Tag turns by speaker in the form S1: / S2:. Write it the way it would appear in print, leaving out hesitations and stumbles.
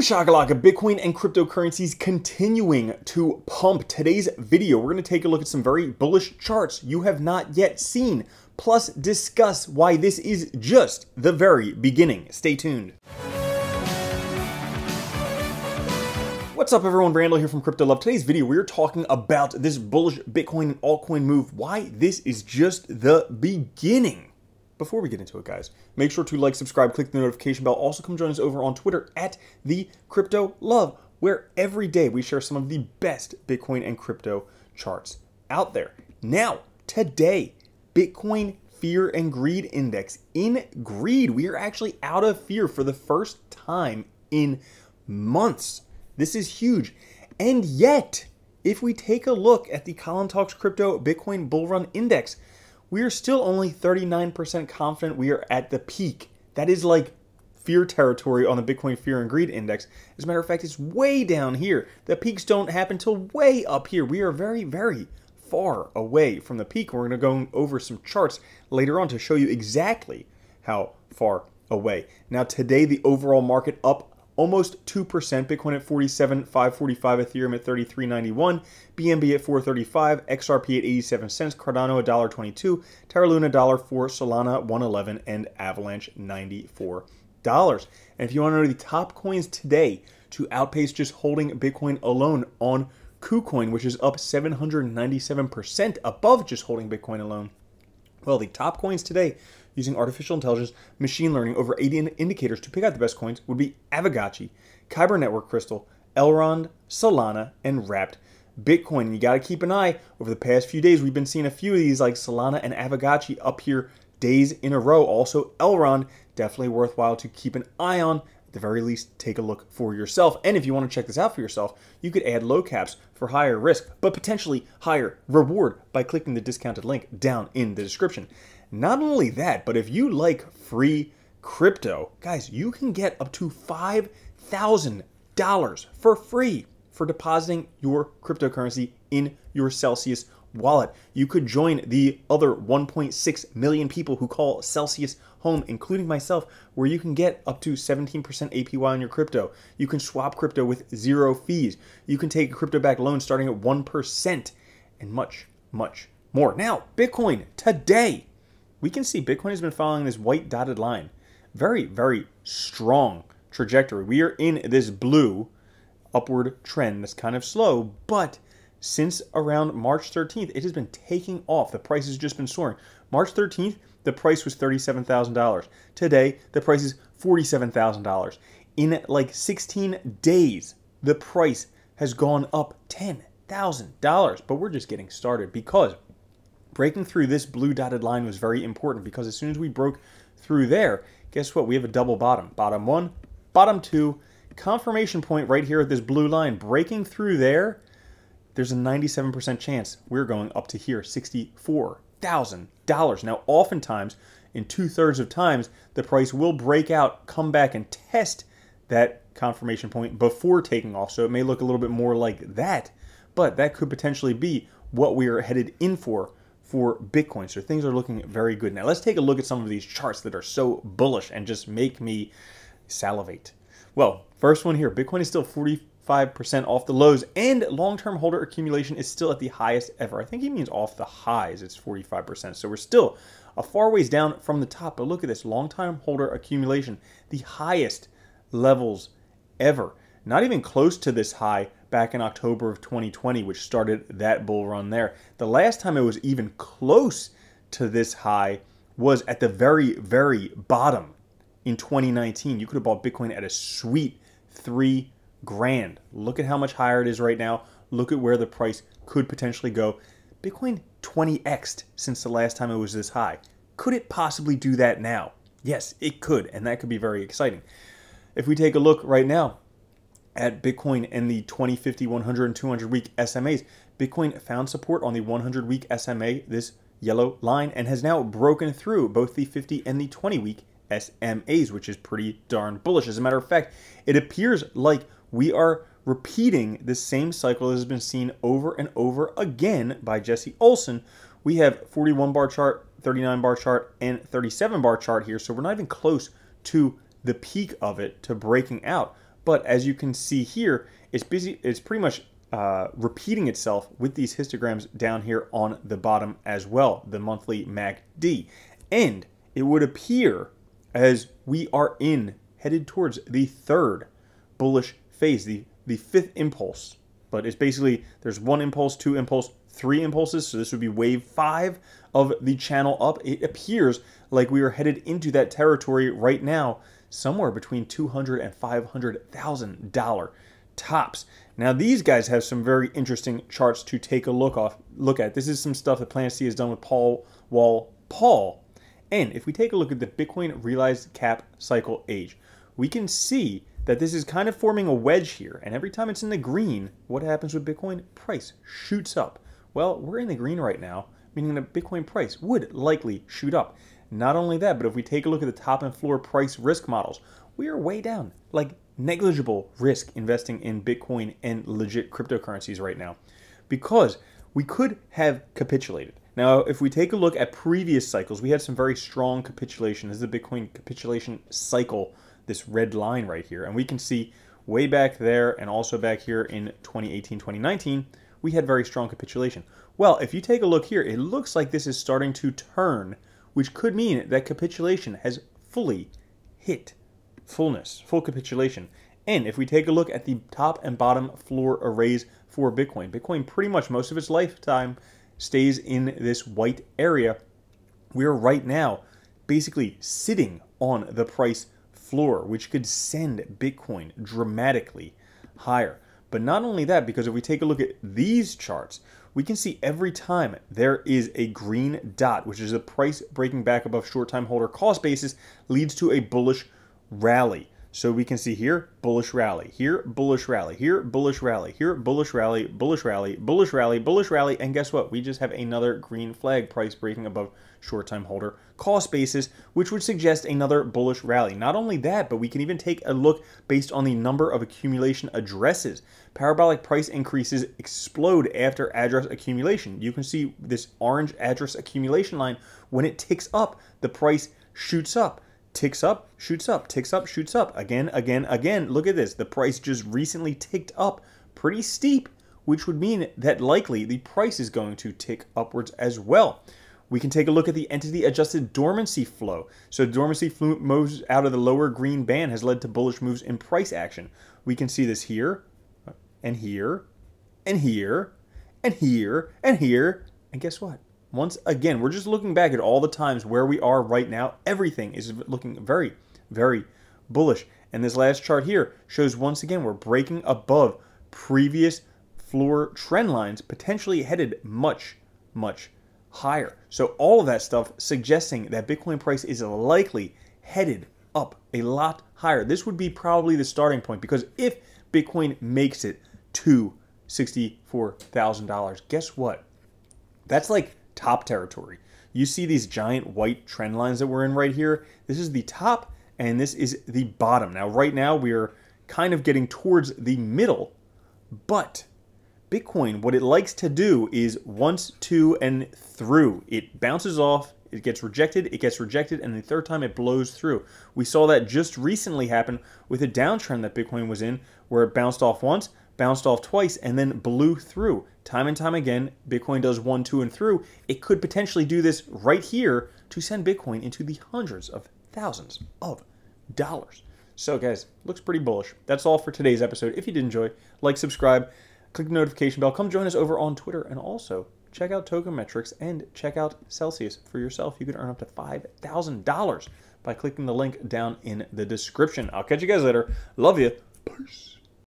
S1: Boom shakalaka, Bitcoin and cryptocurrencies continuing to pump. Today's video, we're going to take a look at some very bullish charts you have not yet seen, plus discuss why this is just the very beginning. Stay tuned. What's up everyone, Randall here from Crypto Love. Today's video, we're talking about this bullish Bitcoin and altcoin move, why this is just the beginning. Before we get into it, guys, make sure to like, subscribe, click the notification bell. Also, come join us over on Twitter at the Crypto Love, where every day we share some of the best Bitcoin and crypto charts out there. Now, today, Bitcoin Fear and Greed Index. In greed, we are actually out of fear for the first time in months. This is huge. And yet, if we take a look at the Colin Talks Crypto Bitcoin Bull Run Index, we are still only 39% confident we are at the peak. That is like fear territory on the Bitcoin Fear and Greed Index. As a matter of fact, it's way down here. The peaks don't happen till way up here. We are very, very far away from the peak. We're going to go over some charts later on to show you exactly how far away. Now today, the overall market up almost 2%, Bitcoin at 47,545, Ethereum at 33.91, BNB at 435, XRP at 87 cents, Cardano $1.22, Terra Luna $1.04, Solana $1.11, and Avalanche $94. And if you want to know the top coins today to outpace just holding Bitcoin alone on KuCoin, which is up 797% above just holding Bitcoin alone, well, the top coins today using artificial intelligence, machine learning, over 80 indicators to pick out the best coins would be Aavegotchi, Kyber Network Crystal, Elrond, Solana, and Wrapped Bitcoin. And you got to keep an eye. Over the past few days, we've been seeing a few of these like Solana and Aavegotchi up here days in a row. Also, Elrond, definitely worthwhile to keep an eye on. At the very least, take a look for yourself. And if you want to check this out for yourself, you could add low caps for higher risk, but potentially higher reward by clicking the discounted link down in the description. Not only that, but if you like free crypto, guys, you can get up to $5,000 for free for depositing your cryptocurrency in your Celsius wallet. You could join the other 1.6 million people who call Celsius home, including myself, where you can get up to 17% APY on your crypto. You can swap crypto with zero fees. You can take a crypto-backed loan starting at 1%, and much, much more. Now, Bitcoin today. We can see Bitcoin has been following this white dotted line. Very, very strong trajectory. We are in this blue upward trend that's kind of slow, but since around March 13th, it has been taking off. The price has just been soaring. March 13th, the price was $37,000. Today, the price is $47,000. In like 16 days, the price has gone up $10,000. But we're just getting started because breaking through this blue dotted line was very important, because as soon as we broke through there, guess what? We have a double bottom. Bottom one, bottom two, confirmation point right here at this blue line. Breaking through there, there's a 97% chance we're going up to here, $64,000. Now, oftentimes, in 2/3 of times, the price will break out, come back, and test that confirmation point before taking off. So it may look a little bit more like that, but that could potentially be what we are headed in for Bitcoin. So things are looking very good. Now let's take a look at some of these charts that are so bullish and just make me salivate. Well, first one here, Bitcoin is still 45% off the lows, and long-term holder accumulation is still at the highest ever. I think he means off the highs, it's 45%. So we're still a far ways down from the top, but look at this, long-term holder accumulation, the highest levels ever. Not even close to this high back in October of 2020, which started that bull run there. The last time it was even close to this high was at the very, very bottom in 2019. You could have bought Bitcoin at a sweet $3,000. Look at how much higher it is right now. Look at where the price could potentially go. Bitcoin 20x'd since the last time it was this high. Could it possibly do that now? Yes, it could, and that could be very exciting. If we take a look right now at Bitcoin and the 20, 50, 100, and 200-week SMAs, Bitcoin found support on the 100-week SMA, this yellow line, and has now broken through both the 50 and the 20-week SMAs, which is pretty darn bullish. As a matter of fact, it appears like we are repeating the same cycle that has been seen over and over again by Jesse Olsen. We have 41 bar chart, 39 bar chart, and 37 bar chart here, so we're not even close to the peak of it, to breaking out. But as you can see here, it's pretty much repeating itself with these histograms down here on the bottom as well, the monthly MACD. And it would appear as we are headed towards the third bullish phase, the fifth impulse. But it's basically, there's one impulse, two impulse, three impulses. So this would be wave 5 of the channel up. It appears like we are headed into that territory right now, somewhere between $200,000 and $500,000 tops. Now these guys have some very interesting charts to take a look at. This is some stuff that Plan C has done with Paul. And if we take a look at the Bitcoin realized cap cycle age, we can see that this is kind of forming a wedge here. And every time it's in the green, what happens with Bitcoin? Price shoots up. Well, we're in the green right now, meaning the Bitcoin price would likely shoot up. Not only that, but if we take a look at the top and floor price risk models, we are way down, like negligible risk investing in Bitcoin and legit cryptocurrencies right now, because we could have capitulated. Now, if we take a look at previous cycles, we had some very strong capitulation. This is the Bitcoin capitulation cycle, this red line right here. And we can see way back there and also back here in 2018, 2019, we had very strong capitulation. Well, if you take a look here, it looks like this is starting to turn, which could mean that capitulation has fully hit full capitulation. And if we take a look at the top and bottom floor arrays for Bitcoin pretty much most of its lifetime stays in this white area. We are right now basically sitting on the price floor, which could send Bitcoin dramatically higher. But not only that, because if we take a look at these charts, we can see every time there is a green dot, which is a price breaking back above short-time holder cost basis, leads to a bullish rally. So we can see here, bullish rally, here, bullish rally, here, bullish rally, here, bullish rally, bullish rally, bullish rally, bullish rally, and guess what? We just have another green flag, price breaking above short-time holder cost basis, which would suggest another bullish rally. Not only that, but we can even take a look based on the number of accumulation addresses. Parabolic price increases explode after address accumulation. You can see this orange address accumulation line. When it ticks up, the price shoots up. Ticks up, shoots up, ticks up, shoots up. Again, again, again. Look at this. The price just recently ticked up pretty steep, which would mean that likely the price is going to tick upwards as well. We can take a look at the entity adjusted dormancy flow. So dormancy flow moves out of the lower green band has led to bullish moves in price action. We can see this here, and here, and here, and here, and here. And guess what? Once again, we're just looking back at all the times where we are right now. Everything is looking very, very bullish. And this last chart here shows once again we're breaking above previous floor trend lines, potentially headed much, much higher. So all of that stuff suggesting that Bitcoin price is likely headed up a lot higher. This would be probably the starting point, because if Bitcoin makes it to $64,000, guess what? That's like top territory. You see these giant white trend lines that we're in right here? This is the top and this is the bottom. Now, right now we're kind of getting towards the middle, but Bitcoin, what it likes to do is once, two, and through. It bounces off, it gets rejected, and the third time it blows through. We saw that just recently happen with a downtrend that Bitcoin was in, where it bounced off once, bounced off twice, and then blew through. Time and time again, Bitcoin does one, two, and through. It could potentially do this right here to send Bitcoin into the hundreds of thousands of dollars. So guys, looks pretty bullish. That's all for today's episode. If you did enjoy, like, subscribe, click the notification bell, come join us over on Twitter, and also check out Token Metrics and check out Celsius for yourself. You can earn up to $5,000 by clicking the link down in the description. I'll catch you guys later. Love you. Peace.